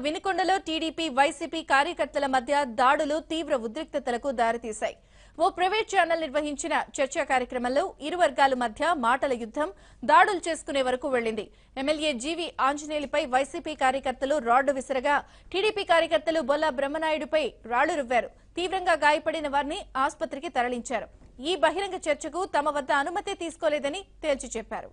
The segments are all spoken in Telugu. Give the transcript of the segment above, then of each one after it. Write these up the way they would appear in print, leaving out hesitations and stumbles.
వినుకొండలో టీడీపీ వైసీపీ కార్యకర్తల మధ్య దాడులు తీవ్ర ఉద్రిక్తతలకు దారితీశాయి. ఓ ప్రైవేట్ ఛానల్ నిర్వహించిన చర్చా కార్యక్రమంలో ఇరు వర్గాల మధ్య మాటల యుద్ధం దాడులు చేసుకునే వరకు వెళ్లింది. ఎమ్మెల్యే జీవి ఆంజనేయులపై వైసీపీ కార్యకర్తలు రాడ్డు విసరగా టీడీపీ కార్యకర్తలు బొల్లా బ్రహ్మనాయుడుపై రాళ్లు రువ్వారు. తీవ్రంగా గాయపడిన వారిని ఆసుపత్రికి తరలించారు. ఈ బహిరంగ చర్చకు తమ వద్ద అనుమతి తీసుకోలేదని తేల్చి చెప్పారు.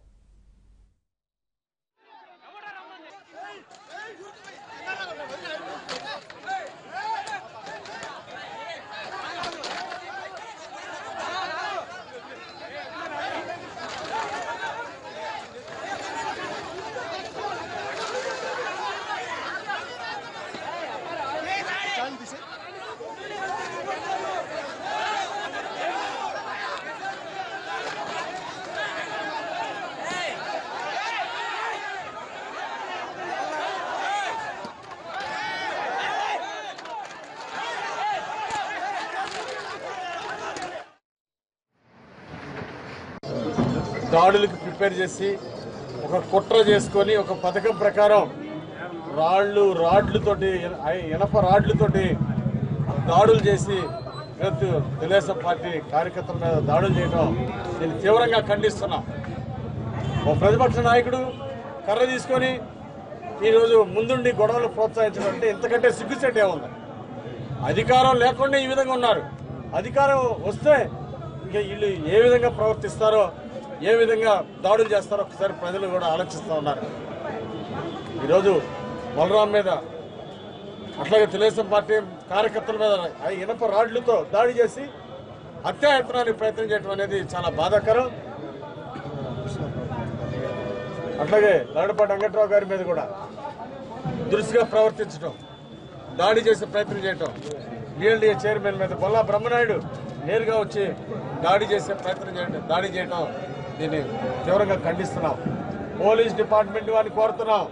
దాడులకు ప్రిపేర్ చేసి ఒక కుట్ర చేసుకొని ఒక పథకం ప్రకారం రాడ్లతోటి ఇనప రాడ్లతోటి దాడులు చేసి తెలుగుదేశం పార్టీ కార్యకర్తల మీద దాడులు చేయడం నేను తీవ్రంగా ఖండిస్తున్నా. ఒక ప్రతిపక్ష నాయకుడు కర్ర తీసుకొని ఈరోజు ముందుండి గొడవలు ప్రోత్సహించడం అంటే ఇంతకంటే సిగ్గుచేటే ఉంది. అధికారం లేకుండా ఈ విధంగా ఉన్నారు. అధికారం వస్తే ఇంకా వీళ్ళు ఏ విధంగా ప్రవర్తిస్తారో, ఏ విధంగా దాడులు చేస్తారో ఒకసారి ప్రజలు కూడా ఆలోచిస్తూ ఉన్నారు. ఈరోజు బలరాం మీద అట్లాగే తెలుగుదేశం పార్టీ కార్యకర్తల మీద ఇనప రాడ్లతో దాడి చేసి హత్యాయత్నానికి ప్రయత్నం చేయడం అనేది చాలా బాధాకరం. అట్లాగే లగడపాటి వెంకట్రావు గారి మీద కూడా దురుసుగా ప్రవర్తించడం, దాడి చేసే ప్రయత్నం చేయటం, బిఎల్డీఏ చైర్మన్ మీద బొల్లా బ్రహ్మనాయుడు నేరుగా వచ్చి దాడి చేయడం దీన్ని తీవ్రంగా ఖండిస్తున్నాం. పోలీస్ డిపార్ట్మెంట్ వారిని కోరుతున్నాం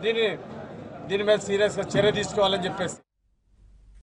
దీని మీద సీరియస్గా చర్య తీసుకోవాలని చెప్పేసి.